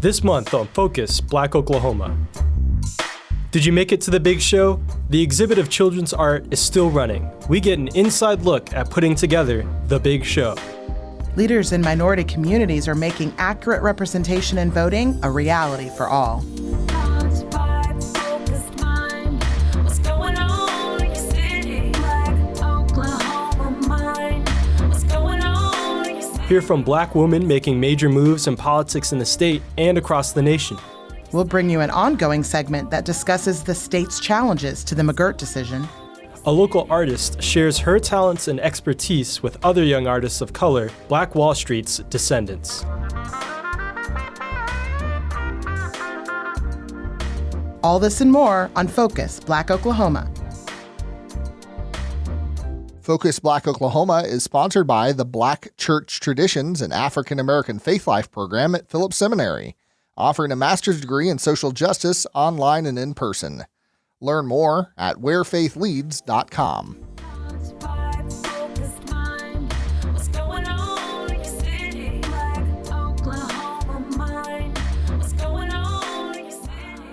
This month on Focus, Black Oklahoma. Did you make it to the big show? The exhibit of children's art is still running. We get an inside look at putting together the big show. Leaders in minority communities are making accurate representation in voting a reality for all. Hear from Black women making major moves in politics in the state and across the nation. We'll bring you an ongoing segment that discusses the state's challenges to the McGirt decision. A local artist shares her talents and expertise with other young artists of color, Black Wall Street's descendants. All this and more on Focus, Black Oklahoma. Focus Black Oklahoma is sponsored by the Black Church Traditions and African American Faith Life program at Phillips Seminary, offering a master's degree in social justice online and in person. Learn more at wherefaithleads.com.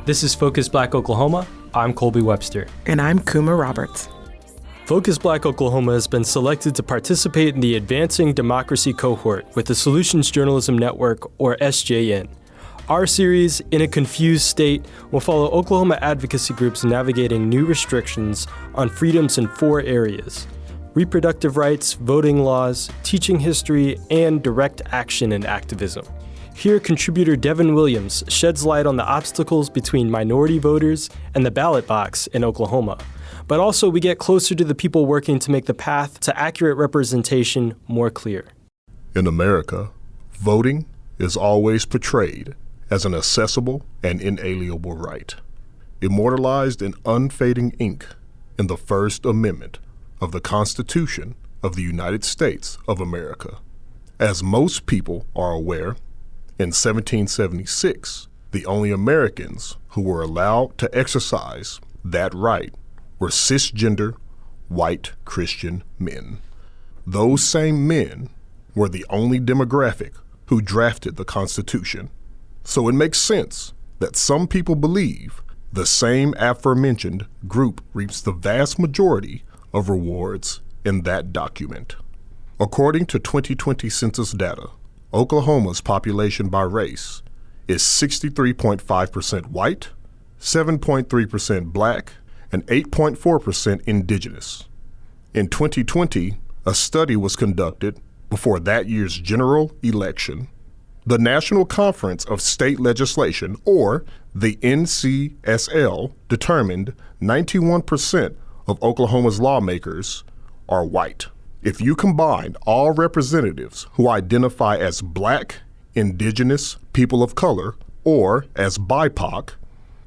This is Focus Black Oklahoma. I'm Colby Webster. And I'm Kuma Roberts. Focus Black Oklahoma has been selected to participate in the Advancing Democracy cohort with the Solutions Journalism Network, or SJN. Our series, In a Confused State, will follow Oklahoma advocacy groups navigating new restrictions on freedoms in 4 areas: reproductive rights, voting laws, teaching history, and direct action and activism. Here, contributor Devin Williams sheds light on the obstacles between minority voters and the ballot box in Oklahoma. But also, we get closer to the people working to make the path to accurate representation more clear. In America, voting is always portrayed as an accessible and inalienable right, immortalized in unfading ink in the First Amendment of the Constitution of the United States of America. As most people are aware, in 1776, the only Americans who were allowed to exercise that right were cisgender, white Christian men. Those same men were the only demographic who drafted the Constitution. So it makes sense that some people believe the same aforementioned group reaps the vast majority of rewards in that document. According to 2020 census data, Oklahoma's population by race is 63.5% white, 7.3% black, and 8.4% indigenous. In 2020, a study was conducted before that year's general election. The National Conference of State Legislation, or the NCSL, determined 91% of Oklahoma's lawmakers are white. If you combine all representatives who identify as black, indigenous, people of color, or as BIPOC,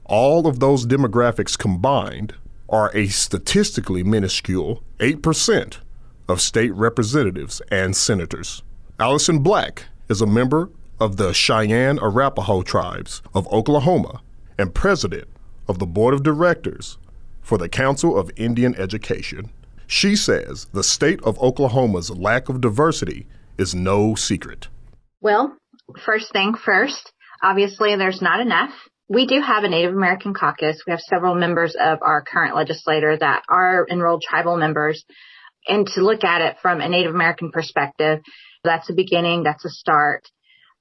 all of those demographics combined are a statistically minuscule 8% of state representatives and senators. Allison Black is a member of the Cheyenne Arapaho tribes of Oklahoma and president of the board of directors for the Council of Indian Education. She says the state of Oklahoma's lack of diversity is no secret. Well, first thing first, obviously there's not enough. We do have a Native American caucus. We have several members of our current legislature that are enrolled tribal members. And to look at it from a Native American perspective, that's a beginning, that's a start.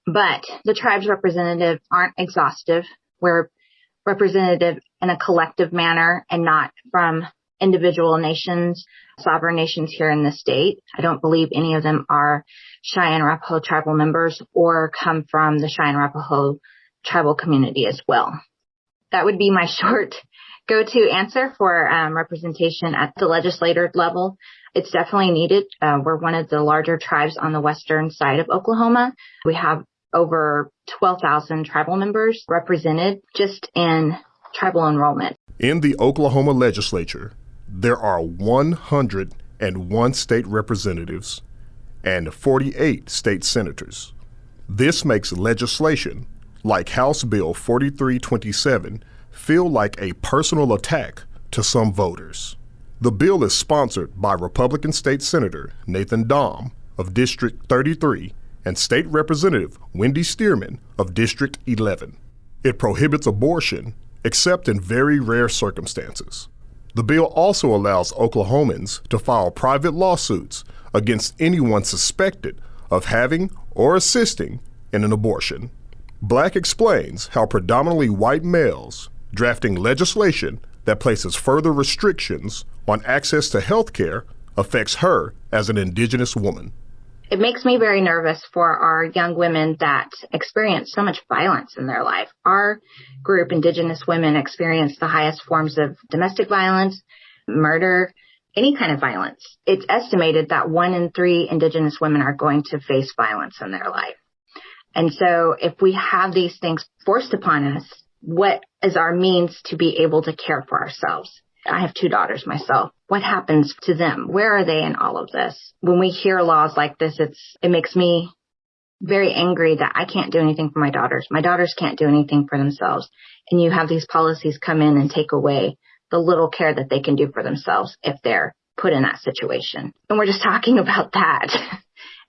But the tribes representative aren't exhaustive. We're representative in a collective manner and not from individual nations, sovereign nations here in the state. I don't believe any of them are Cheyenne Arapaho tribal members or come from the Cheyenne Arapaho tribal community as well. That would be my short go-to answer for representation at the legislator level. It's definitely needed. We're one of the larger tribes on the western side of Oklahoma. We have over 12,000 tribal members represented just in tribal enrollment. In the Oklahoma legislature, there are 101 state representatives and 48 state senators. This makes legislation like House Bill 4327 feel like a personal attack to some voters. The bill is sponsored by Republican State Senator Nathan Dahm of District 33 and State Representative Wendy Stearman of District 11. It prohibits abortion except in very rare circumstances. The bill also allows Oklahomans to file private lawsuits against anyone suspected of having or assisting in an abortion. Black explains how predominantly white males drafting legislation that places further restrictions on access to health care affects her as an Indigenous woman. It makes me very nervous for our young women that experience so much violence in their life. Our group, Indigenous women, experience the highest forms of domestic violence, murder, any kind of violence. It's estimated that 1 in 3 Indigenous women are going to face violence in their life. And so if we have these things forced upon us, what is our means to be able to care for ourselves? I have 2 daughters myself. What happens to them? Where are they in all of this? When we hear laws like this, it makes me very angry that I can't do anything for my daughters. My daughters can't do anything for themselves. And you have these policies come in and take away the little care that they can do for themselves if they're put in that situation. And we're just talking about that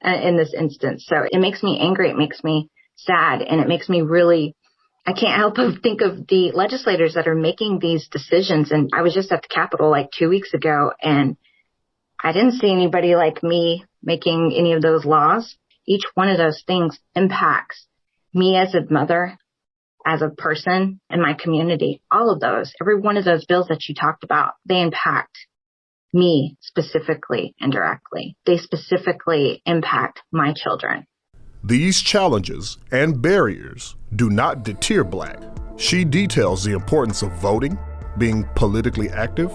in this instance. So it makes me angry. It makes me sad. And it makes me really, I can't help but think of the legislators that are making these decisions. And I was just at the Capitol like 2 weeks ago, and I didn't see anybody like me making any of those laws. Each one of those things impacts me as a mother, as a person, and my community. All of those, every one of those bills that you talked about, they impact me specifically and directly. They specifically impact my children. These challenges and barriers do not deter Black. She details the importance of voting, being politically active,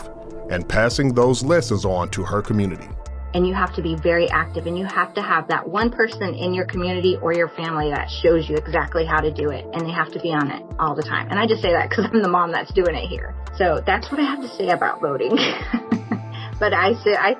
and passing those lessons on to her community. And you have to be very active, and you have to have that one person in your community or your family that shows you exactly how to do it, and they have to be on it all the time. And I just say that because I'm the mom that's doing it here. So that's what I have to say about voting. But I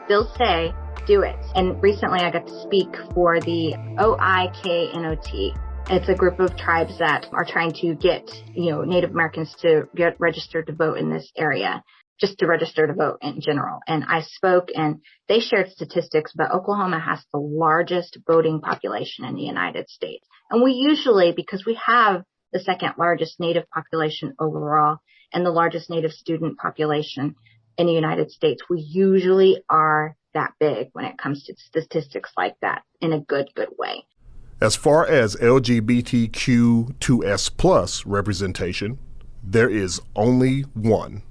still say, do it. And recently I got to speak for the OIKNOT. It's a group of tribes that are trying to get, Native Americans to get registered to vote in this area, just to register to vote in general. And I spoke, and they shared statistics, but Oklahoma has the largest voting population in the United States. And we usually, because we have the second largest Native population overall and the largest Native student population in the United States, we usually are that big when it comes to statistics like that in a good way. As far as LGBTQ2S+ representation, there is only one.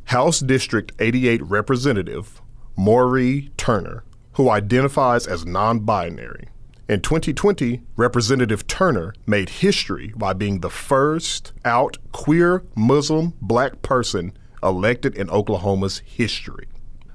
House District 88 Representative Mauree Turner, who identifies as non-binary. In 2020, Representative Turner made history by being the first out queer Muslim Black person elected in Oklahoma's history.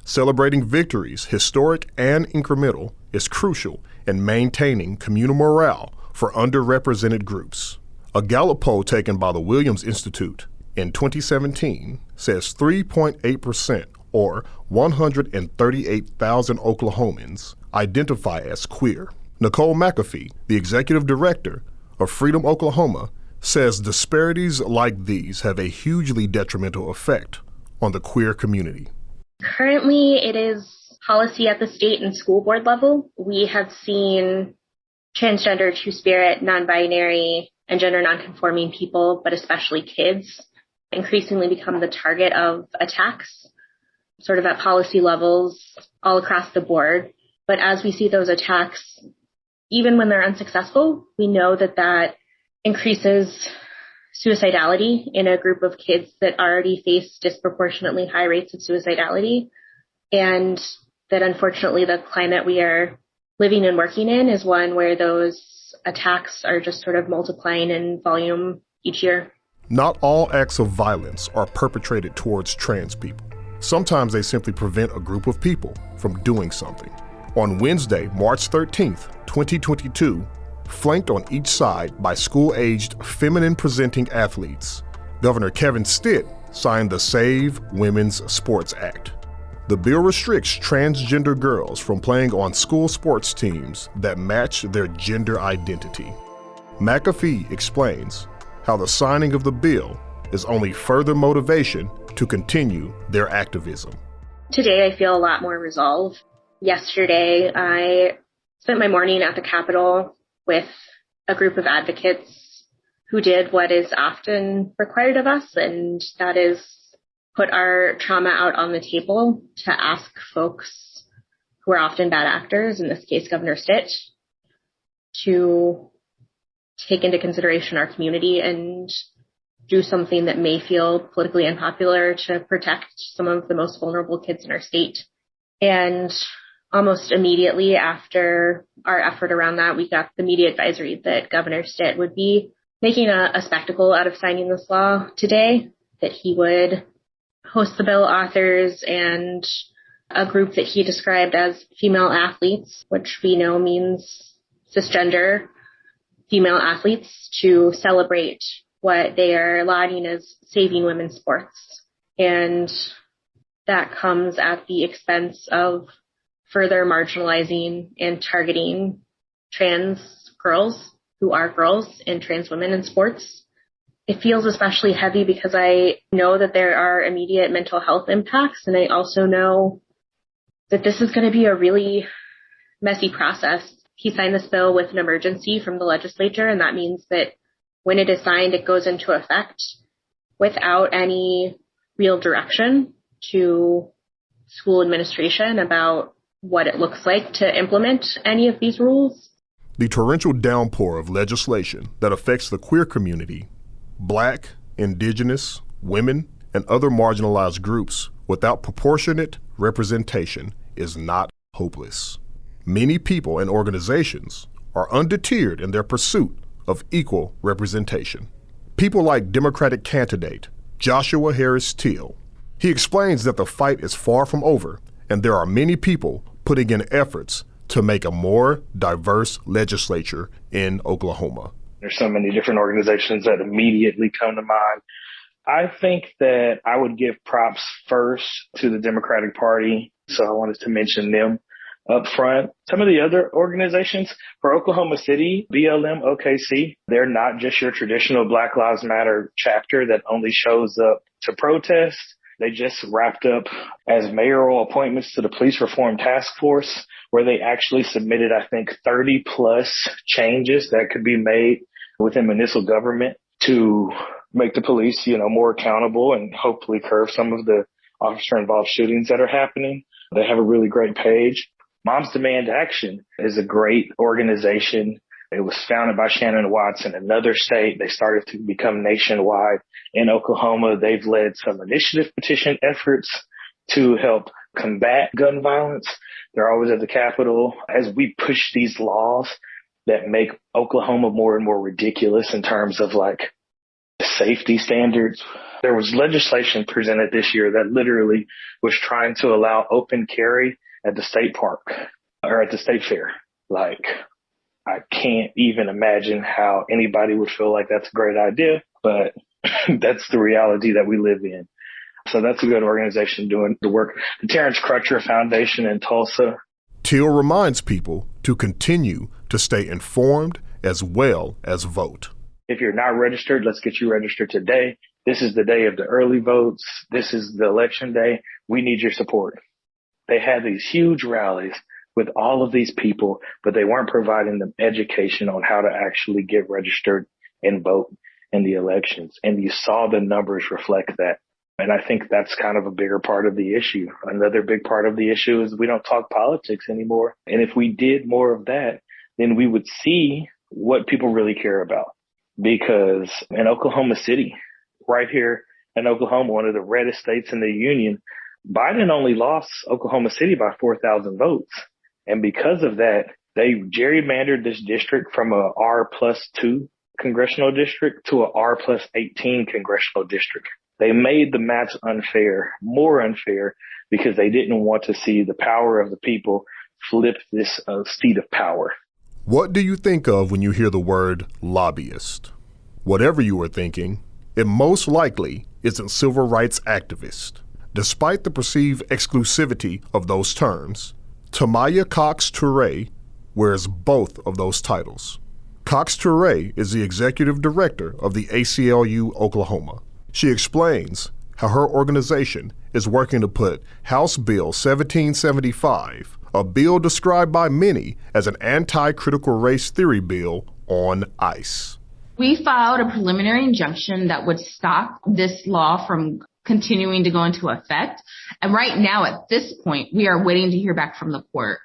Celebrating victories, historic and incremental, is crucial in maintaining communal morale for underrepresented groups. A Gallup poll taken by the Williams Institute in 2017 says 3.8%, or 138,000 Oklahomans, identify as queer. Nicole McAfee, the executive director of Freedom Oklahoma, says disparities like these have a hugely detrimental effect on the queer community. Currently, it is policy at the state and school board level. We have seen transgender, two-spirit, non-binary, and gender non-conforming people, but especially kids, increasingly become the target of attacks, sort of at policy levels all across the board. But as we see those attacks, even when they're unsuccessful, we know that that increases suicidality in a group of kids that already face disproportionately high rates of suicidality. And that unfortunately the climate we are living and working in is one where those attacks are just sort of multiplying in volume each year. Not all acts of violence are perpetrated towards trans people. Sometimes they simply prevent a group of people from doing something. On Wednesday, March 13th, 2022, flanked on each side by school-aged feminine-presenting athletes, Governor Kevin Stitt signed the Save Women's Sports Act. The bill restricts transgender girls from playing on school sports teams that match their gender identity. McAfee explains how the signing of the bill is only further motivation to continue their activism. Today, I feel a lot more resolve. Yesterday, I spent my morning at the Capitol with a group of advocates who did what is often required of us, and that is put our trauma out on the table to ask folks who are often bad actors, in this case Governor Stitt, to take into consideration our community and do something that may feel politically unpopular to protect some of the most vulnerable kids in our state. And almost immediately after our effort around that, we got the media advisory that Governor Stitt would be making a spectacle out of signing this law today, that he would host the bill authors and a group that he described as female athletes, which we know means cisgender female athletes, to celebrate what they are lauding as saving women's sports. And that comes at the expense of further marginalizing and targeting trans girls who are girls and trans women in sports. It feels especially heavy because I know that there are immediate mental health impacts, and I also know that this is going to be a really messy process. He signed this bill with an emergency from the legislature, and that means that when it is signed, it goes into effect without any real direction to school administration about what it looks like to implement any of these rules. The torrential downpour of legislation that affects the queer community, Black, Indigenous, women, and other marginalized groups without proportionate representation is not hopeless. Many people and organizations are undeterred in their pursuit of equal representation. People like Democratic candidate Joshua Harris Teal. He explains that the fight is far from over, and there are many people putting in efforts to make a more diverse legislature in Oklahoma. There's so many different organizations that immediately come to mind. I think that I would give props first to the Democratic Party, so I wanted to mention them up front. Some of the other organizations for Oklahoma City, BLM, OKC, they're not just your traditional Black Lives Matter chapter that only shows up to protest. They just wrapped up as mayoral appointments to the Police Reform Task Force, where they actually submitted, I think, 30 plus changes that could be made within municipal government to make the police, more accountable and hopefully curb some of the officer-involved shootings that are happening. They have a really great page. Moms Demand Action is a great organization. It was founded by Shannon Watts in another state. They started to become nationwide. In Oklahoma, they've led some initiative petition efforts to help combat gun violence. They're always at the Capitol as we push these laws that make Oklahoma more and more ridiculous in terms of safety standards. There was legislation presented this year that literally was trying to allow open carry at the state park or at the state fair. I can't even imagine how anybody would feel like that's a great idea, but that's the reality that we live in. So that's a good organization doing the work. The Terrence Crutcher Foundation in Tulsa. Teal reminds people to continue to stay informed as well as vote. If you're not registered, let's get you registered today. This is the day of the early votes. This is the election day. We need your support. They had these huge rallies with all of these people, but they weren't providing them education on how to actually get registered and vote in the elections. And you saw the numbers reflect that. And I think that's kind of a bigger part of the issue. Another big part of the issue is we don't talk politics anymore. And if we did more of that, then we would see what people really care about. Because in Oklahoma City, right here in Oklahoma, one of the reddest states in the union, Biden only lost Oklahoma City by 4,000 votes. And because of that, they gerrymandered this district from a R+2 congressional district to a R+18 congressional district. They made the maps unfair, more unfair, because they didn't want to see the power of the people flip this seat of power. What do you think of when you hear the word lobbyist? Whatever you were thinking, it most likely isn't civil rights activist. Despite the perceived exclusivity of those terms, Tamaya Cox-Touré wears both of those titles. Cox-Touré is the executive director of the ACLU Oklahoma. She explains how her organization is working to put House Bill 1775 a bill described by many as an anti-critical race theory bill on ice. We filed a preliminary injunction that would stop this law from continuing to go into effect. And right now, at this point, we are waiting to hear back from the court.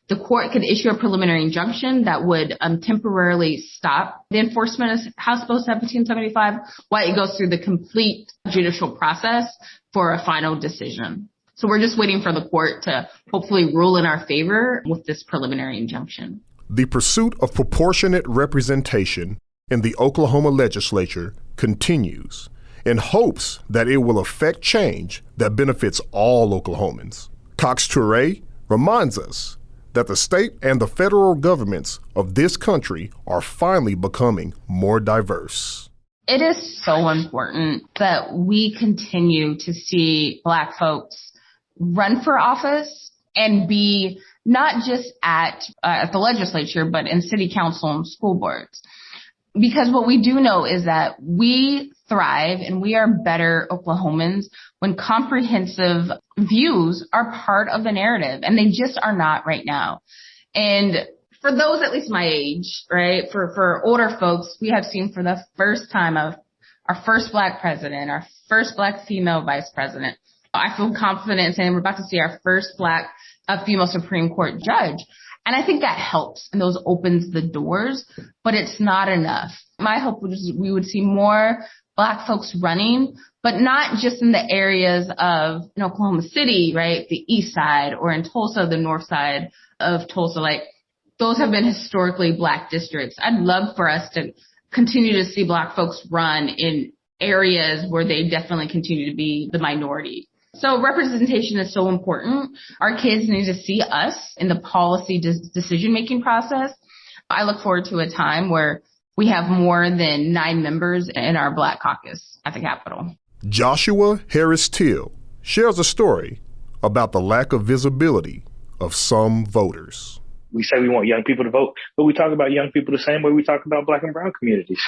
The court could issue a preliminary injunction that would temporarily stop the enforcement of House Bill 1775 while it goes through the complete judicial process for a final decision. So we're just waiting for the court to hopefully rule in our favor with this preliminary injunction. The pursuit of proportionate representation in the Oklahoma legislature continues in hopes that it will affect change that benefits all Oklahomans. Cox Toure reminds us that the state and the federal governments of this country are finally becoming more diverse. It is so important that we continue to see Black folks run for office and be not just at the legislature, but in city council and school boards. Because what we do know is that we thrive and we are better Oklahomans when comprehensive views are part of the narrative, and they just are not right now. And for those at least my age, right, for older folks, we have seen for the first time of our first Black president, our first Black female vice president. I feel confident in saying we're about to see our first Black female Supreme Court judge. And I think that helps and those opens the doors, but it's not enough. My hope was we would see more Black folks running, but not just in the areas of Oklahoma City, right, the east side, or in Tulsa, the north side of Tulsa. Like, those have been historically Black districts. I'd love for us to continue to see Black folks run in areas where they definitely continue to be the minority. So representation is so important. Our kids need to see us in the policy decision-making process. I look forward to a time where we have more than 9 members in our Black caucus at the Capitol. Joshua Harris Till shares a story about the lack of visibility of some voters. We say we want young people to vote, but we talk about young people the same way we talk about Black and brown communities.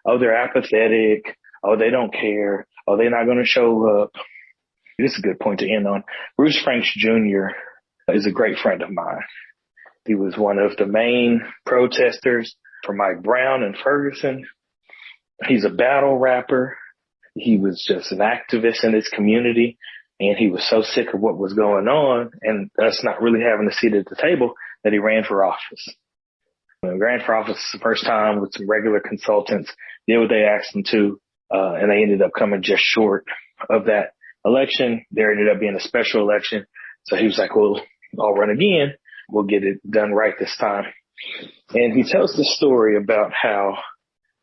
Oh, they're apathetic. Oh, they don't care. Oh, they're not going to show up. This is a good point to end on. Bruce Franks Jr. is a great friend of mine. He was one of the main protesters for Mike Brown and Ferguson. He's a battle rapper. He was just an activist in his community, and he was so sick of what was going on and us not really having a seat at the table that he ran for office. When he ran for office the first time with some regular consultants, did what they asked him to, and they ended up coming just short of that election. There ended up being a special election. So he was like, well, I'll run again. We'll get it done right this time. And he tells the story about how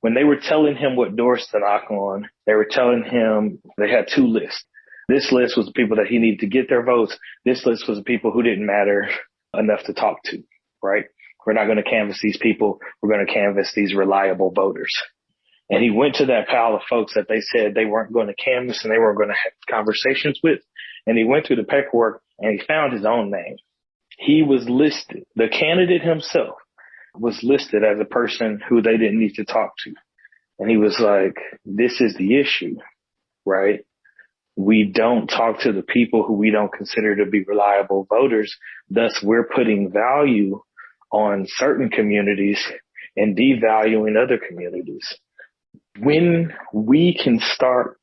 when they were telling him what doors to knock on, they were telling him they had 2 lists. This list was the people that he needed to get their votes. This list was the people who didn't matter enough to talk to, right? We're not going to canvass these people. We're going to canvass these reliable voters. And he went to that pile of folks that they said they weren't going to canvass and they weren't going to have conversations with. And he went through the paperwork and he found his own name. He was listed. The candidate himself was listed as a person who they didn't need to talk to. And he was like, this is the issue, right? We don't talk to the people who we don't consider to be reliable voters. Thus, we're putting value on certain communities and devaluing other communities. When we can start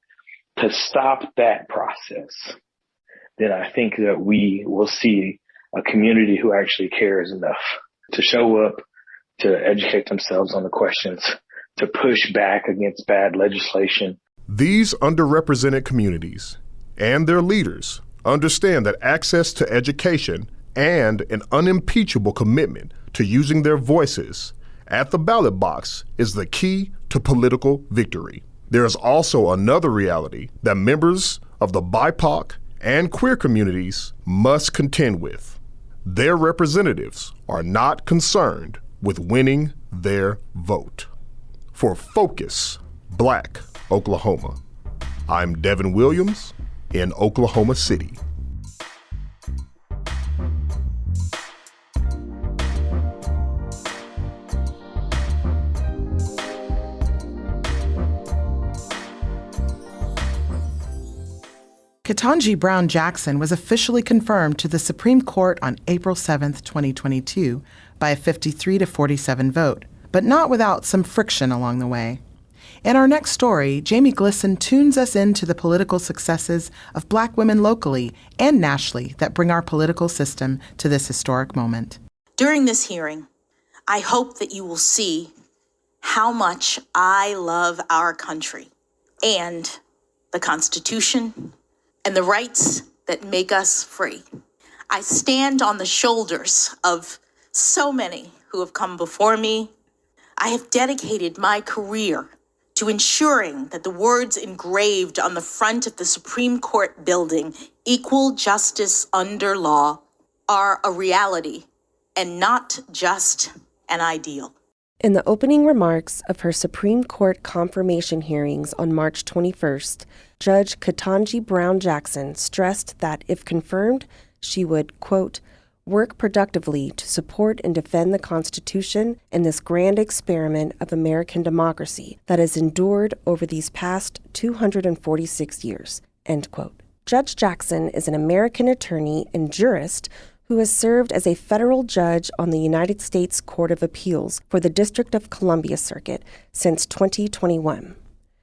to stop that process, then I think that we will see a community who actually cares enough to show up, to educate themselves on the questions, to push back against bad legislation. These underrepresented communities and their leaders understand that access to education and an unimpeachable commitment to using their voices at the ballot box is the key to political victory. There is also another reality that members of the BIPOC and queer communities must contend with. Their representatives are not concerned with winning their vote. For Focus Black Oklahoma, I'm Devin Williams in Oklahoma City. Ketanji Brown Jackson was officially confirmed to the Supreme Court on April 7, 2022, by a 53-47 vote, but not without some friction along the way. In our next story, Jamie Glisson tunes us into the political successes of Black women locally and nationally that bring our political system to this historic moment. During this hearing, I hope that you will see how much I love our country and the Constitution and the rights that make us free. I stand on the shoulders of so many who have come before me. I have dedicated my career to ensuring that the words engraved on the front of the Supreme Court building, equal justice under law, are a reality and not just an ideal. In the opening remarks of her Supreme Court confirmation hearings on March 21st, Judge Ketanji Brown Jackson stressed that if confirmed, she would, quote, work productively to support and defend the Constitution and this grand experiment of American democracy that has endured over these past 246 years, end quote. Judge Jackson is an American attorney and jurist who has served as a federal judge on the United States Court of Appeals for the District of Columbia Circuit since 2021.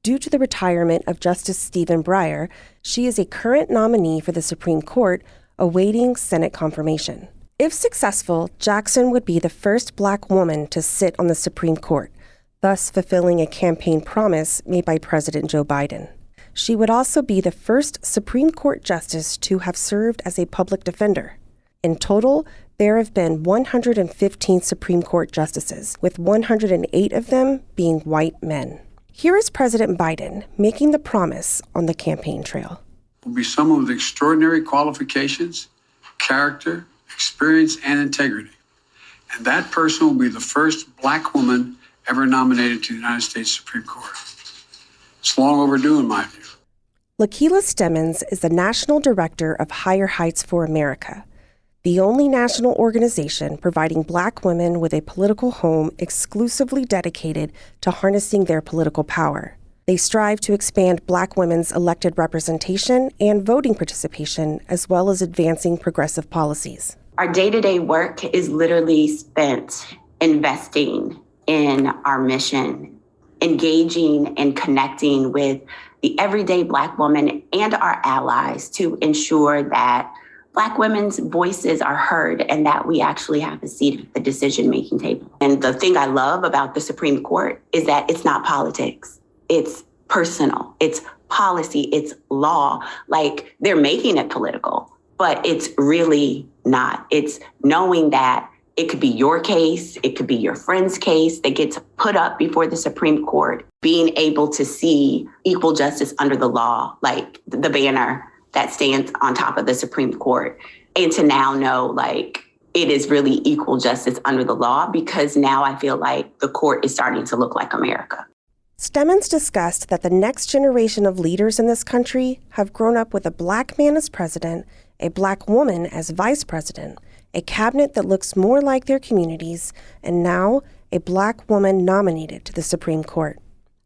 Due to the retirement of Justice Stephen Breyer, she is a current nominee for the Supreme Court, awaiting Senate confirmation. If successful, Jackson would be the first Black woman to sit on the Supreme Court, thus fulfilling a campaign promise made by President Joe Biden. She would also be the first Supreme Court justice to have served as a public defender. In total, there have been 115 Supreme Court justices, with 108 of them being white men. Here is President Biden making the promise on the campaign trail. Will be someone with extraordinary qualifications, character, experience, and integrity. And that person will be the first Black woman ever nominated to the United States Supreme Court. It's long overdue in my view. Lakila Stemmons is the National Director of Higher Heights for America, the only national organization providing Black women with a political home exclusively dedicated to harnessing their political power. They strive to expand Black women's elected representation and voting participation, as well as advancing progressive policies. Our day-to-day work is literally spent investing in our mission, engaging and connecting with the everyday Black woman and our allies to ensure that Black women's voices are heard and that we actually have a seat at the decision-making table. And the thing I love about the Supreme Court is that it's not politics. It's personal, it's policy, it's law. Like, they're making it political, but it's really not. It's knowing that it could be your case, it could be your friend's case that gets put up before the Supreme Court, being able to see equal justice under the law, like the banner that stands on top of the Supreme Court, and to now know, like, it is really equal justice under the law, because now I feel like the court is starting to look like America. Stemmons discussed that the next generation of leaders in this country have grown up with a Black man as president, a Black woman as vice president, a cabinet that looks more like their communities, and now a Black woman nominated to the Supreme Court.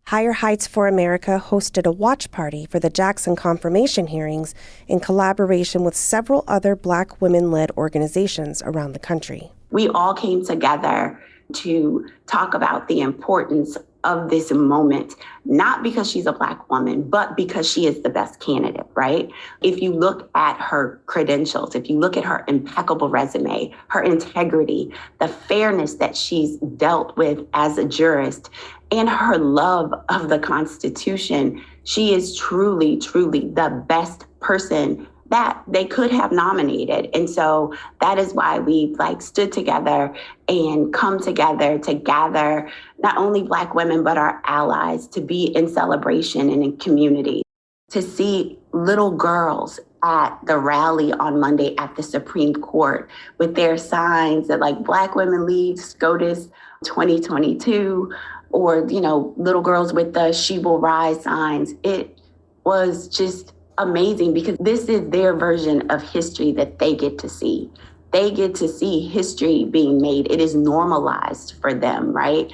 Higher Heights for America hosted a watch party for the Jackson confirmation hearings in collaboration with several other Black women-led organizations around the country. We all came together to talk about the importance of this moment, not because she's a Black woman, but because she is the best candidate, right? If you look at her credentials, if you look at her impeccable resume, her integrity, the fairness that she's dealt with as a jurist, and her love of the Constitution, she is truly, truly the best person that they could have nominated. And so that is why we stood together and come together to gather not only Black women, but our allies to be in celebration and in community. To see little girls at the rally on Monday at the Supreme Court with their signs that Black women lead SCOTUS 2022, or, little girls with the She Will Rise signs. It was just amazing, because this is their version of history that they get to see. They get to see history being made. It is normalized for them, right?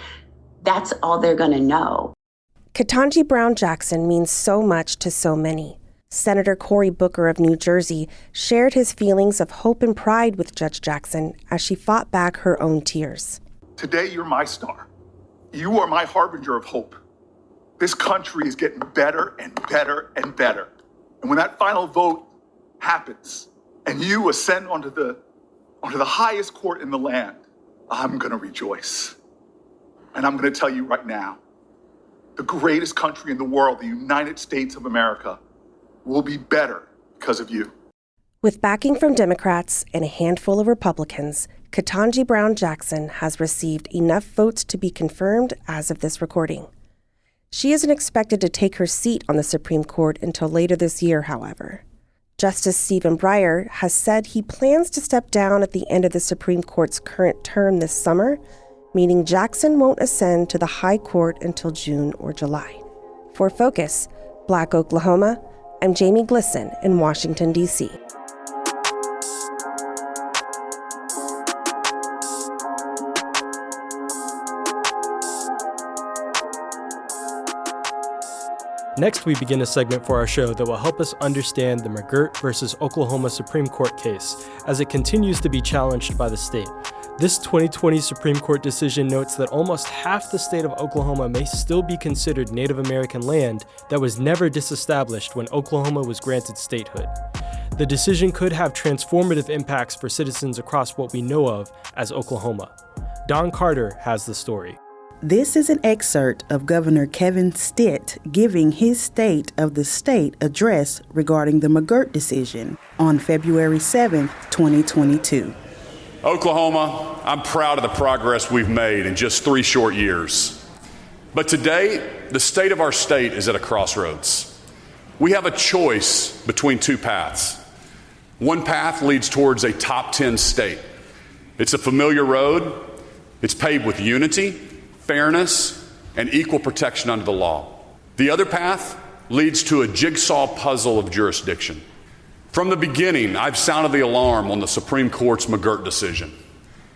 That's all they're going to know. Ketanji Brown Jackson means so much to so many. Senator Cory Booker of New Jersey shared his feelings of hope and pride with Judge Jackson as she fought back her own tears. Today, you're my star. You are my harbinger of hope. This country is getting better and better and better. And when that final vote happens and you ascend onto the highest court in the land, I'm going to rejoice. And I'm going to tell you right now, the greatest country in the world, the United States of America, will be better because of you. With backing from Democrats and a handful of Republicans, Ketanji Brown Jackson has received enough votes to be confirmed as of this recording. She isn't expected to take her seat on the Supreme Court until later this year, however. Justice Stephen Breyer has said he plans to step down at the end of the Supreme Court's current term this summer, meaning Jackson won't ascend to the High Court until June or July. For Focus, Black Oklahoma, I'm Jamie Glisson in Washington, D.C. Next, we begin a segment for our show that will help us understand the McGirt versus Oklahoma Supreme Court case as it continues to be challenged by the state. This 2020 Supreme Court decision notes that almost half the state of Oklahoma may still be considered Native American land that was never disestablished when Oklahoma was granted statehood. The decision could have transformative impacts for citizens across what we know of as Oklahoma. Don Carter has the story. This is an excerpt of Governor Kevin Stitt giving his State of the State address regarding the McGirt decision on February 7, 2022. Oklahoma, I'm proud of the progress we've made in just 3 short years. But today, the state of our state is at a crossroads. We have a choice between 2 paths. One path leads towards a top 10 state. It's a familiar road. It's paved with unity, fairness, and equal protection under the law. The other path leads to a jigsaw puzzle of jurisdiction. From the beginning, I've sounded the alarm on the Supreme Court's McGirt decision,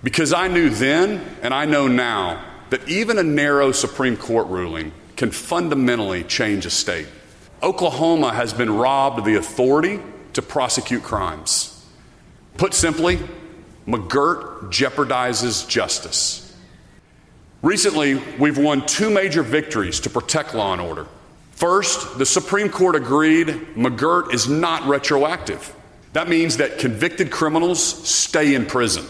because I knew then and I know now that even a narrow Supreme Court ruling can fundamentally change a state. Oklahoma has been robbed of the authority to prosecute crimes. Put simply, McGirt jeopardizes justice. Recently, we've won 2 major victories to protect law and order. First, the Supreme Court agreed McGirt is not retroactive. That means that convicted criminals stay in prison.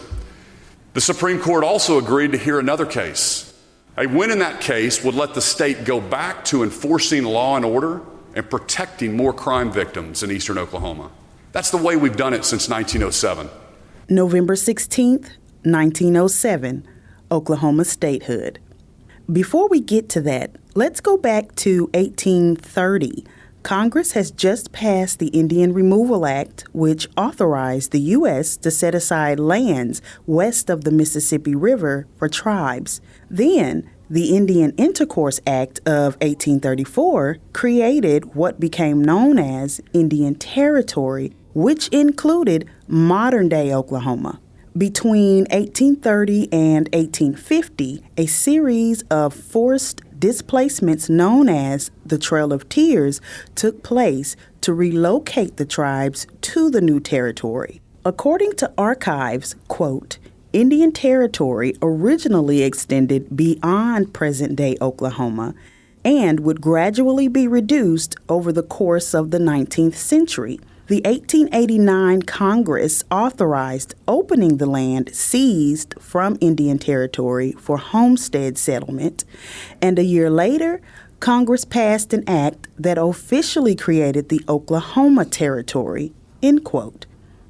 The Supreme Court also agreed to hear another case. A win in that case would let the state go back to enforcing law and order and protecting more crime victims in eastern Oklahoma. That's the way we've done it since 1907. November 16th, 1907, Oklahoma statehood. Before we get to that, let's go back to 1830. Congress has just passed the Indian Removal Act, which authorized the U.S. to set aside lands west of the Mississippi River for tribes. Then, the Indian Intercourse Act of 1834 created what became known as Indian Territory, which included modern-day Oklahoma. Between 1830 and 1850, a series of forced displacements known as the Trail of Tears took place to relocate the tribes to the new territory. According to archives, quote, Indian Territory originally extended beyond present-day Oklahoma and would gradually be reduced over the course of the 19th century. The 1889 Congress authorized opening the land seized from Indian Territory for homestead settlement, and a year later, Congress passed an act that officially created the Oklahoma Territory, end quote.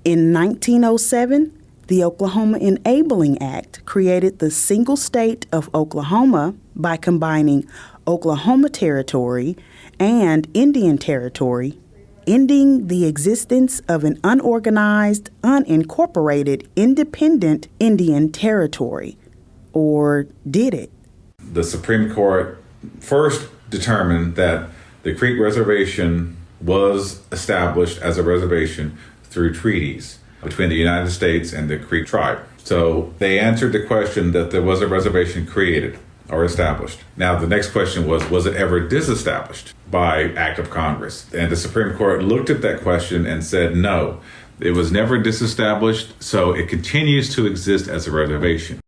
In 1907, the Oklahoma Enabling Act created the single state of Oklahoma by combining Oklahoma Territory and Indian Territory, ending the existence of an unorganized, unincorporated, independent Indian Territory. Or did it? The Supreme Court first determined that the Creek Reservation was established as a reservation through treaties between the United States and the Creek tribe. So they answered the question that there was a reservation created or established. Now, the next question was it ever disestablished by act of Congress? And the Supreme Court looked at that question and said, no, it was never disestablished, so it continues to exist as a reservation.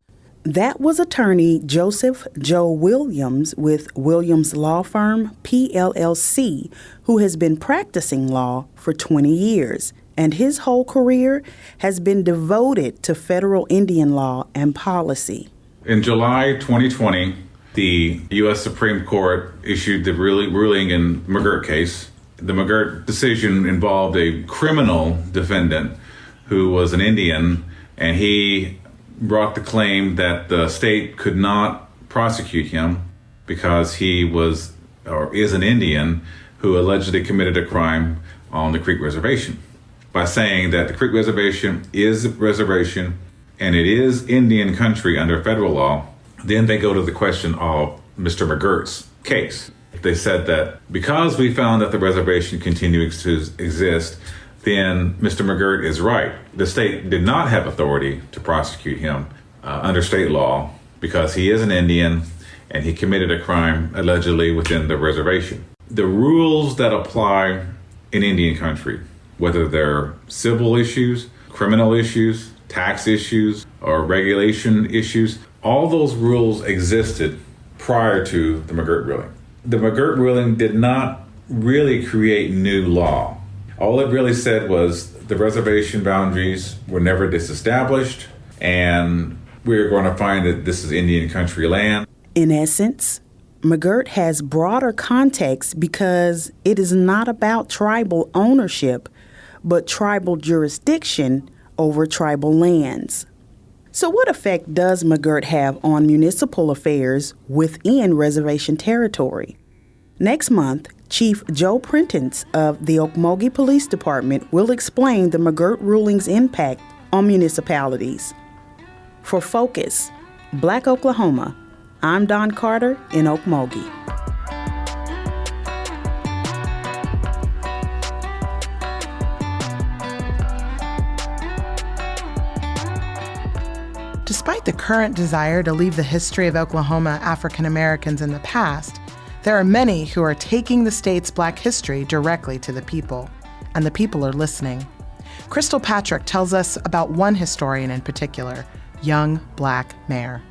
That was attorney Joseph Joe Williams with Williams Law Firm, PLLC, who has been practicing law for 20 years. And his whole career has been devoted to federal Indian law and policy. In July 2020, the U.S. Supreme Court issued the ruling in the McGirt case. The McGirt decision involved a criminal defendant who was an Indian, and he brought the claim that the state could not prosecute him because he was or is an Indian who allegedly committed a crime on the Creek Reservation, by saying that the Creek Reservation is a reservation and it is Indian country under federal law. Then they go to the question of Mr. McGirt's case. They said that because we found that the reservation continues to exist, then Mr. McGirt is right. The state did not have authority to prosecute him under state law because he is an Indian and he committed a crime allegedly within the reservation. The rules that apply in Indian country, whether they're civil issues, criminal issues, tax issues, or regulation issues, all those rules existed prior to the McGirt ruling. The McGirt ruling did not really create new law. All it really said was the reservation boundaries were never disestablished, and we're going to find that this is Indian country land. In essence, McGirt has broader context because it is not about tribal ownership, but tribal jurisdiction over tribal lands. So what effect does McGirt have on municipal affairs within reservation territory? Next month, Chief Joe Prentice of the Okmulgee Police Department will explain the McGirt ruling's impact on municipalities. For Focus, Black Oklahoma, I'm Don Carter in Okmulgee. Despite the current desire to leave the history of Oklahoma African Americans in the past, there are many who are taking the state's Black history directly to the people, and the people are listening. Crystal Patrick tells us about one historian in particular, young Black mayor.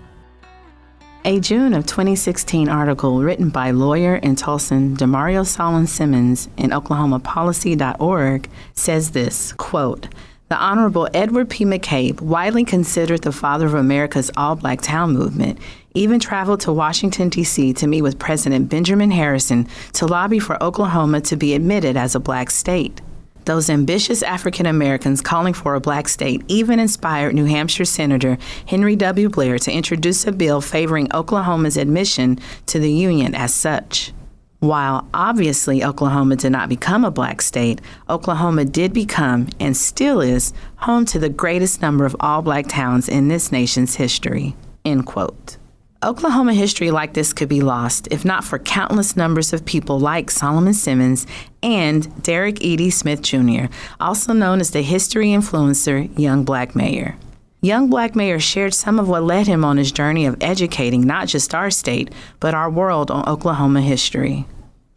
A June of 2016 article written by lawyer in Tulsa Demario Solon Simmons in OklahomaPolicy.org says this, quote, "The Honorable Edward P. McCabe, widely considered the father of America's all-Black town movement, even traveled to Washington, D.C. to meet with President Benjamin Harrison to lobby for Oklahoma to be admitted as a Black state. Those ambitious African Americans calling for a Black state even inspired New Hampshire Senator Henry W. Blair to introduce a bill favoring Oklahoma's admission to the Union as such. While obviously Oklahoma did not become a Black state, Oklahoma did become, and still is, home to the greatest number of all-Black towns in this nation's history." End quote. Oklahoma history like this could be lost if not for countless numbers of people like Solomon Simmons and Derek Edie Smith Jr., also known as the history influencer Young Black Mayor. Young Black Mayor shared some of what led him on his journey of educating not just our state, but our world on Oklahoma history.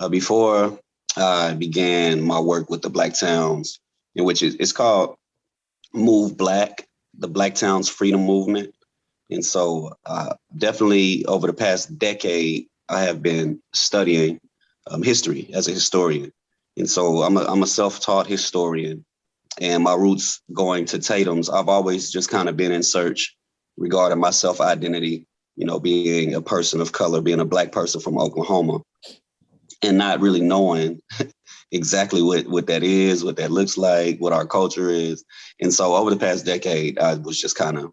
Before I began my work with the Black Towns, in which it's called Move Black, the Black Towns Freedom Movement. And so definitely over the past decade, I have been studying history as a historian. And so I'm a self-taught historian, and my roots going to Tatum's, I've always just kind of been in search regarding my self-identity, you know, being a person of color, being a Black person from Oklahoma, and not really knowing exactly what that is, what that looks like, what our culture is. And so over the past decade, I was just kind of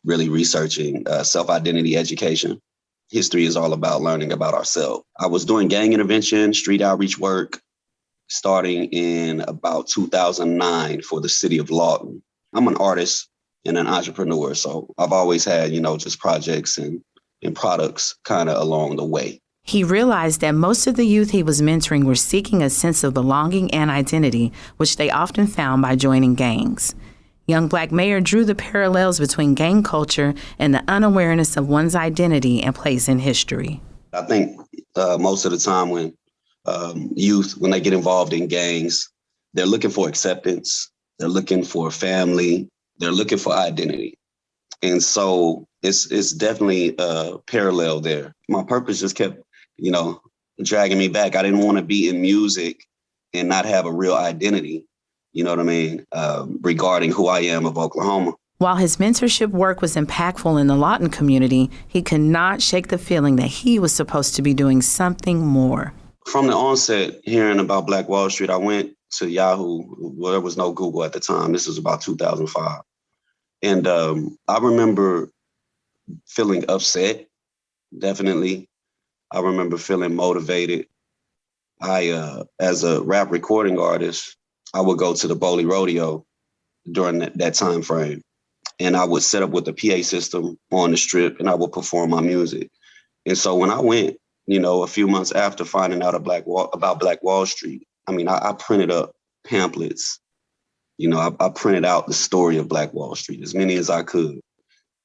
really researching self-identity education. History is all about learning about ourselves. I was doing gang intervention, street outreach work, starting in about 2009 for the city of Lawton. I'm an artist and an entrepreneur, so I've always had, you know, just projects and products kind of along the way. He realized that most of the youth he was mentoring were seeking a sense of belonging and identity, which they often found by joining gangs. Young Black Mayor drew the parallels between gang culture and the unawareness of one's identity and place in history. I think most of the time when youth, when they get involved in gangs, they're looking for acceptance, they're looking for family, they're looking for identity. And so it's definitely a parallel there. My purpose just kept, dragging me back. I didn't want to be in music and not have a real identity, you know what I mean, regarding who I am of Oklahoma. While his mentorship work was impactful in the Lawton community, he could not shake the feeling that he was supposed to be doing something more. From the onset, hearing about Black Wall Street, I went to Yahoo. Well, there was no Google at the time. This was about 2005. And I remember feeling upset, definitely. I remember feeling motivated. As a rap recording artist, I would go to the Boley Rodeo during that time frame. And I would set up with a PA system on the strip and I would perform my music. And so when I went, a few months after finding out about Black Wall Street, I printed up pamphlets. I printed out the story of Black Wall Street, as many as I could.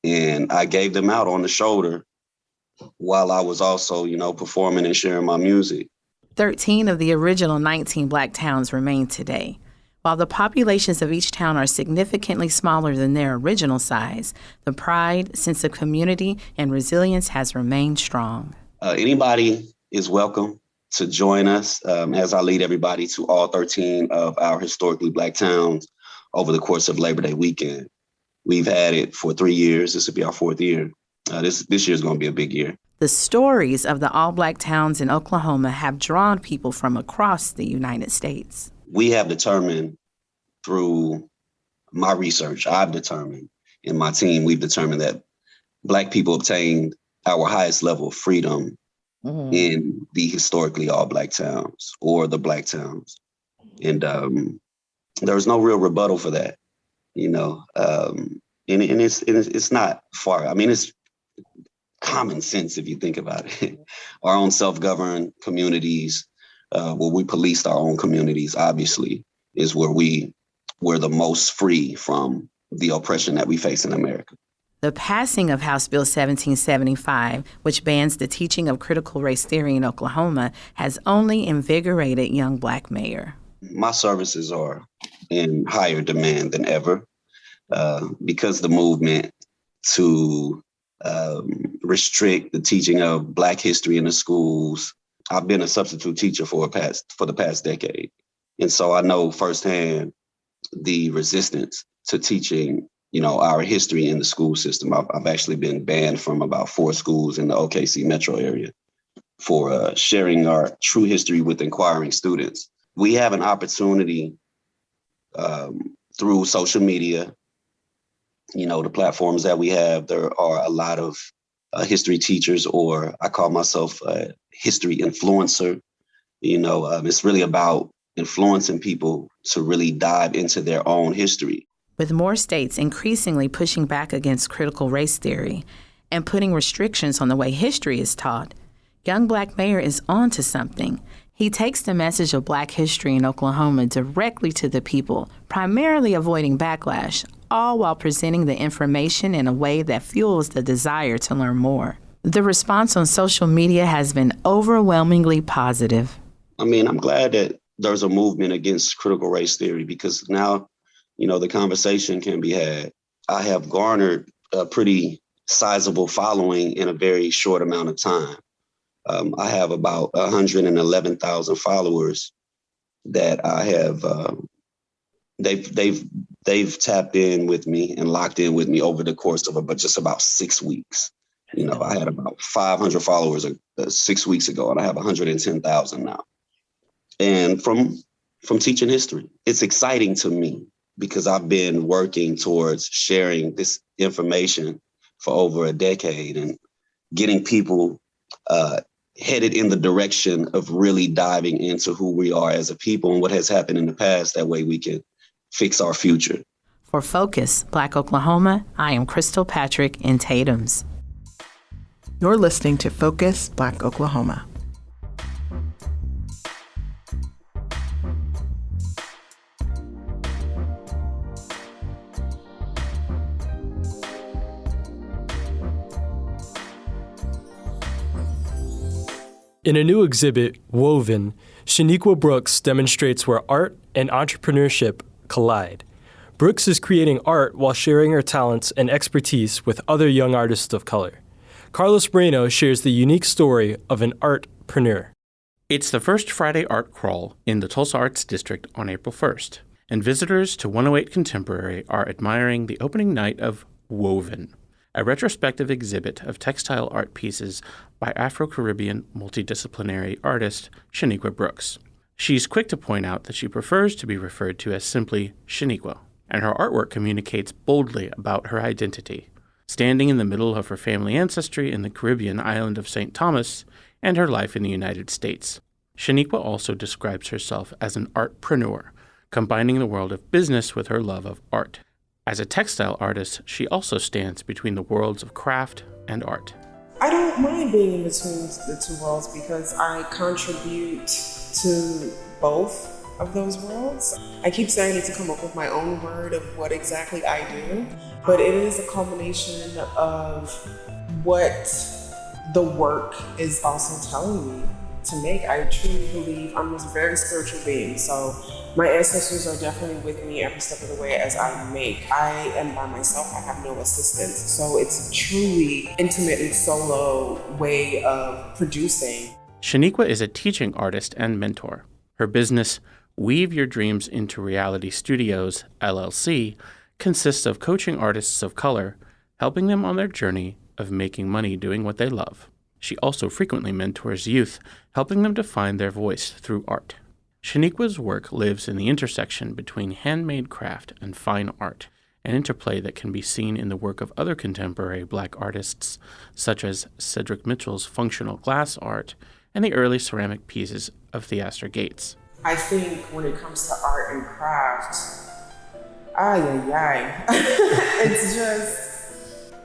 And I gave them out on the shoulder while I was also, performing and sharing my music. 13 of the original 19 Black towns remain today. While the populations of each town are significantly smaller than their original size, the pride, sense of community, and resilience has remained strong. Anybody is welcome to join us as I lead everybody to all 13 of our historically Black towns over the course of Labor Day weekend. We've had it for 3 years. This will be our 4th year. This year is going to be a big year. The stories of the all-Black towns in Oklahoma have drawn people from across the United States. We have determined through my research, I've determined, and my team, we've determined that Black people obtained our highest level of freedom in the historically all Black towns or the Black towns. And there's no real rebuttal for that, and it's not far. It's common sense if you think about it. Our own self-governed communities, where we policed our own communities, obviously, is where we're the most free from the oppression that we face in America. The passing of House Bill 1775, which bans the teaching of critical race theory in Oklahoma, has only invigorated young Black Mayor. My services are in higher demand than ever because the movement to restrict the teaching of Black history in the schools. I've been a substitute teacher for the past decade. And so I know firsthand the resistance to teaching, our history in the school system. I've actually been banned from about 4 schools in the OKC metro area for sharing our true history with inquiring students. We have an opportunity through social media, the platforms that we have. There are a lot of history teachers, or I call myself a history influencer. It's really about influencing people to really dive into their own history. With more states increasingly pushing back against critical race theory and putting restrictions on the way history is taught, young Black Mayor is on to something. He takes the message of Black history in Oklahoma directly to the people, primarily avoiding backlash, all while presenting the information in a way that fuels the desire to learn more. The response on social media has been overwhelmingly positive. I'm glad that there's a movement against critical race theory because now, the conversation can be had. I have garnered a pretty sizable following in a very short amount of time. I have about 111,000 followers that I have. They've tapped in with me and locked in with me over the course of just about 6 weeks. I had about 500 followers 6 weeks ago, and I have 110,000 now. And from teaching history, it's exciting to me because I've been working towards sharing this information for over a decade and getting people headed in the direction of really diving into who we are as a people and what has happened in the past. That way we can fix our future. For Focus, Black Oklahoma, I am Crystal Patrick in Tatums. You're listening to Focus, Black Oklahoma. In a new exhibit, Woven, Shaniqua Brooks demonstrates where art and entrepreneurship collide. Brooks is creating art while sharing her talents and expertise with other young artists of color. Carlos Moreno shares the unique story of an artpreneur. It's the first Friday art crawl in the Tulsa Arts District on April 1st, and visitors to 108 Contemporary are admiring the opening night of Woven, a retrospective exhibit of textile art pieces by Afro-Caribbean multidisciplinary artist Shaniqua Brooks. She's quick to point out that she prefers to be referred to as simply Shaniqua, and her artwork communicates boldly about her identity, standing in the middle of her family ancestry in the Caribbean island of St. Thomas and her life in the United States. Shaniqua also describes herself as an artpreneur, combining the world of business with her love of art. As a textile artist, she also stands between the worlds of craft and art. I don't mind being in between the two worlds because I contribute to both of those worlds. I keep saying I need to come up with my own word of what exactly I do, but it is a combination of what the work is also telling me to make. I truly believe I'm a very spiritual being, so my ancestors are definitely with me every step of the way as I make. I am by myself, I have no assistance, so it's a truly intimate and solo way of producing. Shaniqua is a teaching artist and mentor. Her business, Weave Your Dreams into Reality Studios, LLC, consists of coaching artists of color, helping them on their journey of making money doing what they love. She also frequently mentors youth, helping them to find their voice through art. Shaniqua's work lives in the intersection between handmade craft and fine art, an interplay that can be seen in the work of other contemporary Black artists, such as Cedric Mitchell's functional glass art and the early ceramic pieces of Theaster Gates. I think when it comes to art and craft,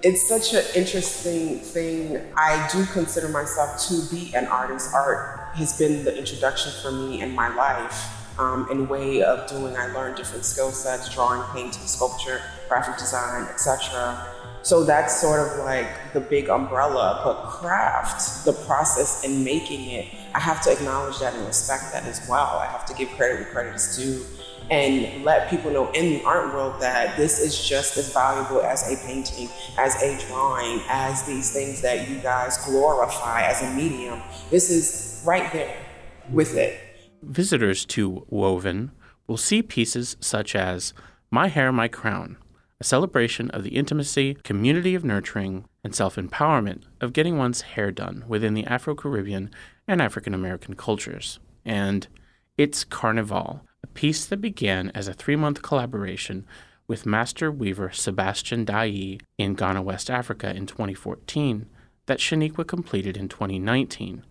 it's such an interesting thing. I do consider myself to be an artist. Art has been the introduction for me in my life. In way of doing, I learned different skill sets, drawing, painting, sculpture, graphic design, etc. So that's sort of like the big umbrella, but craft, the process in making it, I have to acknowledge that and respect that as well. I have to give credit where credit is due and let people know in the art world that this is just as valuable as a painting, as a drawing, as these things that you guys glorify as a medium. This is right there with it. Visitors to Woven will see pieces such as My Hair, My Crown, a celebration of the intimacy, community of nurturing, and self-empowerment of getting one's hair done within the Afro-Caribbean and African-American cultures, and It's Carnival, a piece that began as a 3-month collaboration with master weaver Sebastian Dai in Ghana, West Africa in 2014 that Shaniqua completed in 2019,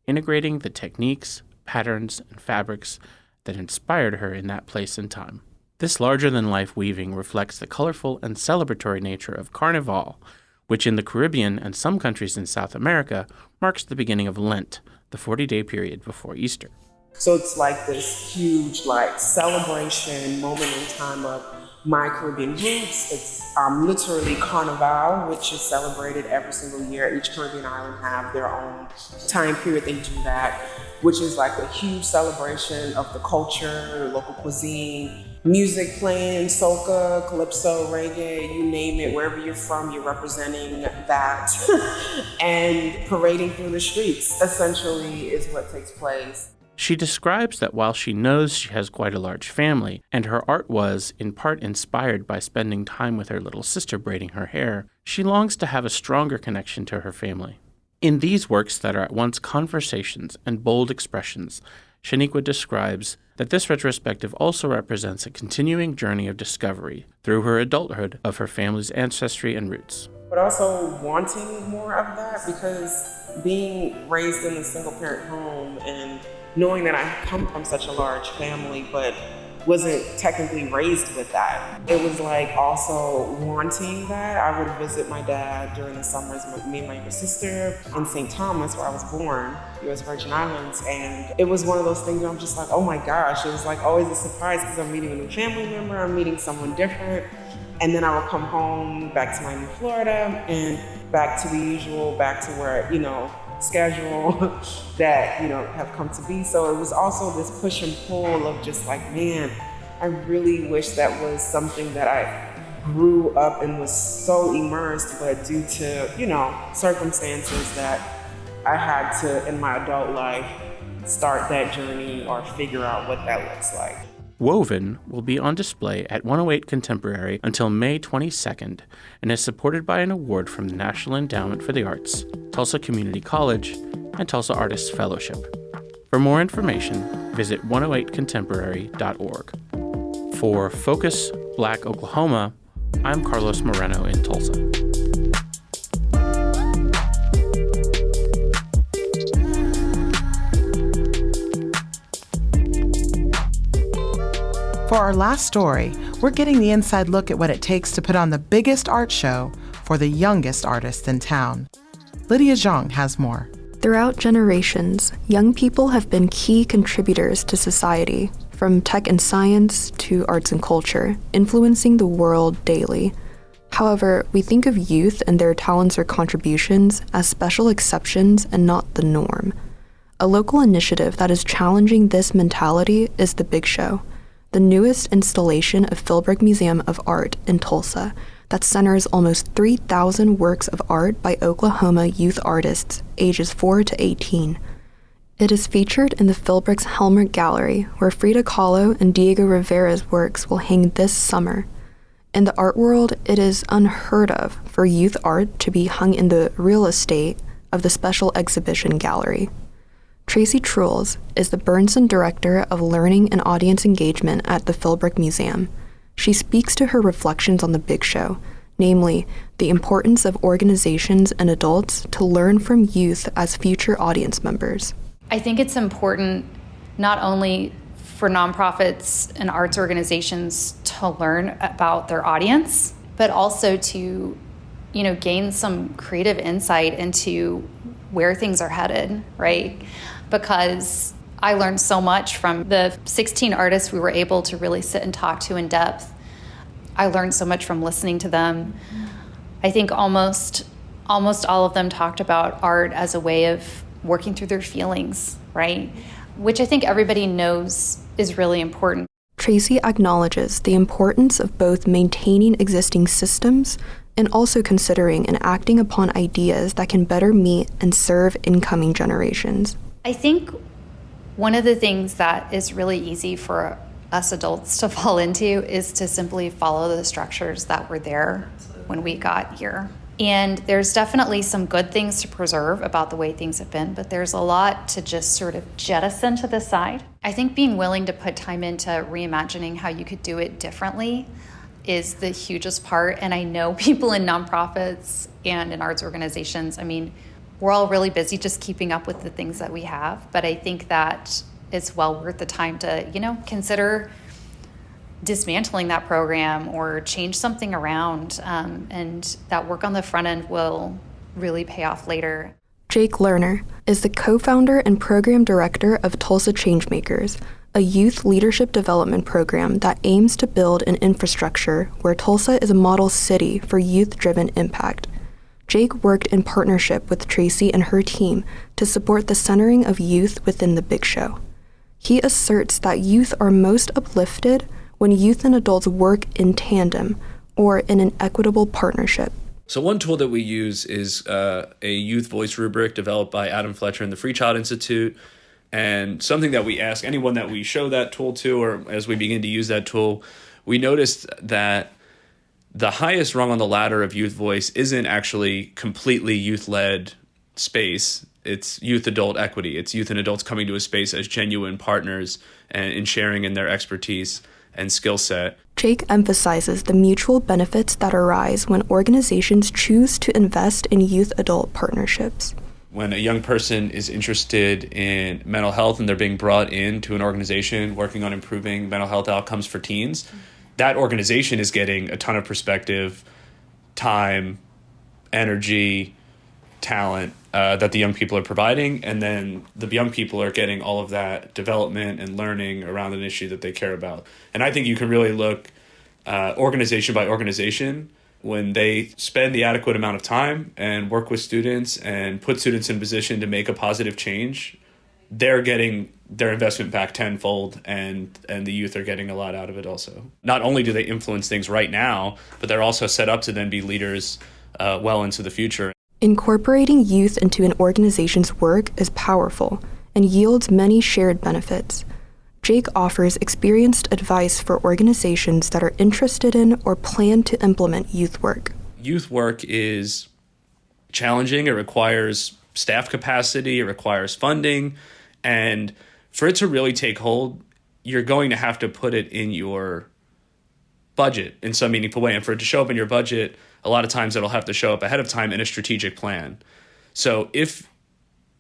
integrating the techniques, patterns, and fabrics that inspired her in that place and time. This larger-than-life weaving reflects the colorful and celebratory nature of Carnival, which in the Caribbean and some countries in South America marks the beginning of Lent, the 40-day period before Easter. So it's like this huge celebration moment in time of my Caribbean roots. It's literally Carnival, which is celebrated every single year. Each Caribbean island have their own time period they do that, which is like a huge celebration of the culture, local cuisine, music playing, soca, calypso, reggae, you name it, wherever you're from, you're representing that. And parading through the streets, essentially, is what takes place. She describes that while she knows she has quite a large family, and her art was, in part, inspired by spending time with her little sister braiding her hair, she longs to have a stronger connection to her family. In these works that are at once conversations and bold expressions, Shaniqua describes that this retrospective also represents a continuing journey of discovery through her adulthood of her family's ancestry and roots. But also wanting more of that, because being raised in a single-parent home and knowing that I come from such a large family, but wasn't technically raised with that. It was also wanting that. I would visit my dad during the summers with me and my younger sister in St. Thomas, where I was born, U.S. Virgin Islands. And it was one of those things where I'm just like, oh my gosh, it was always a surprise because I'm meeting a new family member, I'm meeting someone different. And then I would come home back to Miami, Florida, and back to the usual, back to where, schedule that, have come to be. So it was also this push and pull of just like, man, I really wish that was something that I grew up and was so immersed, but due to, circumstances that I had to, in my adult life, start that journey or figure out what that looks like. Woven will be on display at 108 Contemporary until May 22nd and is supported by an award from the National Endowment for the Arts, Tulsa Community College, and Tulsa Artists Fellowship. For more information, visit 108contemporary.org. For Focus Black Oklahoma, I'm Carlos Moreno in Tulsa. For our last story, we're getting the inside look at what it takes to put on the biggest art show for the youngest artists in town. Lydia Zhang has more. Throughout generations, young people have been key contributors to society, from tech and science to arts and culture, influencing the world daily. However, we think of youth and their talents or contributions as special exceptions and not the norm. A local initiative that is challenging this mentality is the Big Show, the newest installation of Philbrick Museum of Art in Tulsa that centers almost 3,000 works of art by Oklahoma youth artists ages 4 to 18. It is featured in the Philbrick's Helmer Gallery, where Frida Kahlo and Diego Rivera's works will hang this summer. In the art world, it is unheard of for youth art to be hung in the real estate of the Special Exhibition Gallery. Tracy Truels is the Bernson Director of Learning and Audience Engagement at the Philbrick Museum. She speaks to her reflections on the Big Show, namely the importance of organizations and adults to learn from youth as future audience members. I think it's important not only for nonprofits and arts organizations to learn about their audience, but also to, gain some creative insight into where things are headed, right? Because I learned so much from the 16 artists we were able to really sit and talk to in depth. I learned so much from listening to them. I think almost all of them talked about art as a way of working through their feelings, right? Which I think everybody knows is really important. Tracy acknowledges the importance of both maintaining existing systems and also considering and acting upon ideas that can better meet and serve incoming generations. I think one of the things that is really easy for us adults to fall into is to simply follow the structures that were there when we got here. And there's definitely some good things to preserve about the way things have been, but there's a lot to just sort of jettison to the side. I think being willing to put time into reimagining how you could do it differently is the hugest part. And I know people in nonprofits and in arts organizations, we're all really busy just keeping up with the things that we have, but I think that it's well worth the time to, consider dismantling that program or change something around, and that work on the front end will really pay off later. Jake Lerner is the co-founder and program director of Tulsa Changemakers, a youth leadership development program that aims to build an infrastructure where Tulsa is a model city for youth-driven impact. Jake worked in partnership with Tracy and her team to support the centering of youth within the Big Show. He asserts that youth are most uplifted when youth and adults work in tandem or in an equitable partnership. So one tool that we use is a youth voice rubric developed by Adam Fletcher and the Free Child Institute. And something that we ask anyone that we show that tool to, or as we begin to use that tool, we noticed that the highest rung on the ladder of youth voice isn't actually completely youth-led space. It's youth-adult equity. It's youth and adults coming to a space as genuine partners and in sharing in their expertise and skill set. Jake emphasizes the mutual benefits that arise when organizations choose to invest in youth-adult partnerships. When a young person is interested in mental health and they're being brought into an organization working on improving mental health outcomes for teens, that organization is getting a ton of perspective, time, energy, talent that the young people are providing, and then the young people are getting all of that development and learning around an issue that they care about. And I think you can really look organization by organization when they spend the adequate amount of time and work with students and put students in position to make a positive change, they're getting their investment back tenfold, and the youth are getting a lot out of it also. Not only do they influence things right now, but they're also set up to then be leaders well into the future. Incorporating youth into an organization's work is powerful and yields many shared benefits. Jake offers experienced advice for organizations that are interested in or plan to implement youth work. Youth work is challenging. It requires staff capacity. It requires funding. And for it to really take hold, you're going to have to put it in your budget in some meaningful way. And for it to show up in your budget, a lot of times it'll have to show up ahead of time in a strategic plan. So if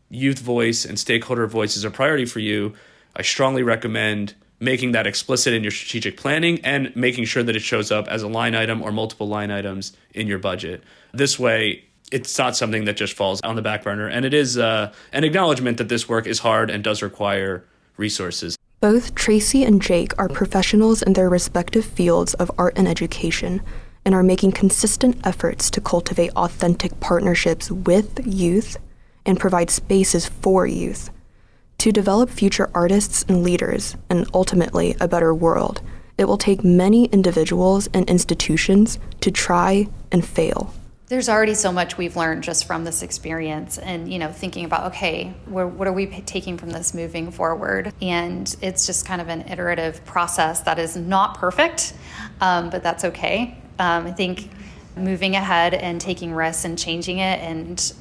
youth voice and stakeholder voice is a priority for you, I strongly recommend making that explicit in your strategic planning and making sure that it shows up as a line item or multiple line items in your budget. This way, it's not something that just falls on the back burner. And it is an acknowledgement that this work is hard and does require resources. Both Tracy and Jake are professionals in their respective fields of art and education and are making consistent efforts to cultivate authentic partnerships with youth and provide spaces for youth to develop future artists and leaders, and ultimately a better world. It will take many individuals and institutions to try and fail. There's already so much we've learned just from this experience and, thinking about, okay, what are we taking from this moving forward? And it's just kind of an iterative process that is not perfect, but that's okay. I think moving ahead and taking risks and changing it and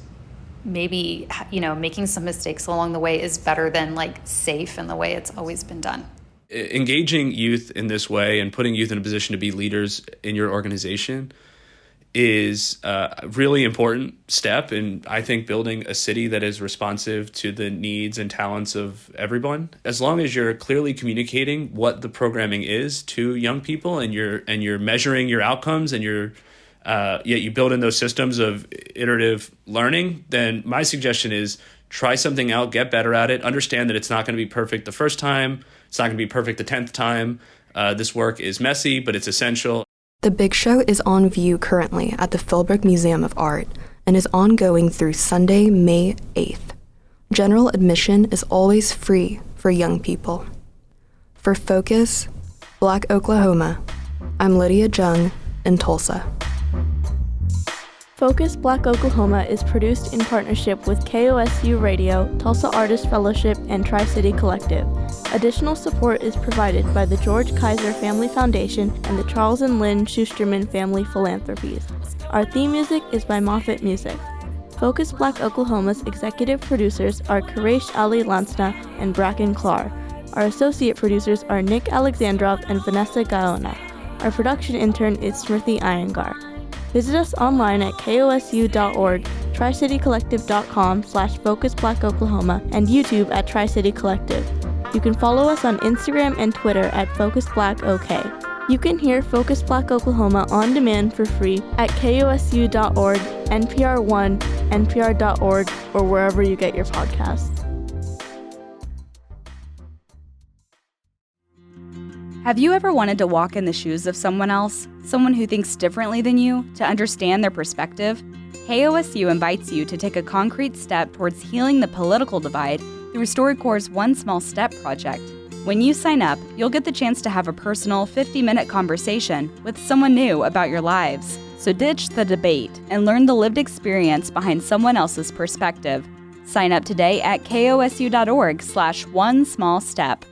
maybe, making some mistakes along the way is better than safe in the way it's always been done. Engaging youth in this way and putting youth in a position to be leaders in your organization is a really important step in, I think, building a city that is responsive to the needs and talents of everyone. As long as you're clearly communicating what the programming is to young people and you're measuring your outcomes and you build in those systems of iterative learning, then my suggestion is try something out, get better at it, understand that it's not going to be perfect the first time, it's not going to be perfect the 10th time. This work is messy, but it's essential. The Big Show is on view currently at the Philbrook Museum of Art and is ongoing through Sunday, May 8th. General admission is always free for young people. For Focus, Black Oklahoma, I'm Lydia Jung in Tulsa. Focus Black Oklahoma is produced in partnership with KOSU Radio, Tulsa Artist Fellowship, and Tri-City Collective. Additional support is provided by the George Kaiser Family Foundation and the Charles and Lynn Schusterman Family Philanthropies. Our theme music is by Moffat Music. Focus Black Oklahoma's executive producers are Quresh Ali Lansna and Bracken Clark. Our associate producers are Nick Alexandrov and Vanessa Gaona. Our production intern is Smriti Iyengar. Visit us online at kosu.org, tricitycollective.com/FocusBlackOklahoma, and YouTube at Tri-City Collective. You can follow us on Instagram and Twitter at FocusBlackOK. You can hear Focus Black Oklahoma on demand for free at kosu.org, NPR One, NPR.org, or wherever you get your podcasts. Have you ever wanted to walk in the shoes of someone else, someone who thinks differently than you, to understand their perspective? KOSU invites you to take a concrete step towards healing the political divide through StoryCorps' One Small Step project. When you sign up, you'll get the chance to have a personal 50-minute conversation with someone new about your lives. So ditch the debate and learn the lived experience behind someone else's perspective. Sign up today at kosu.org/onesmallstep.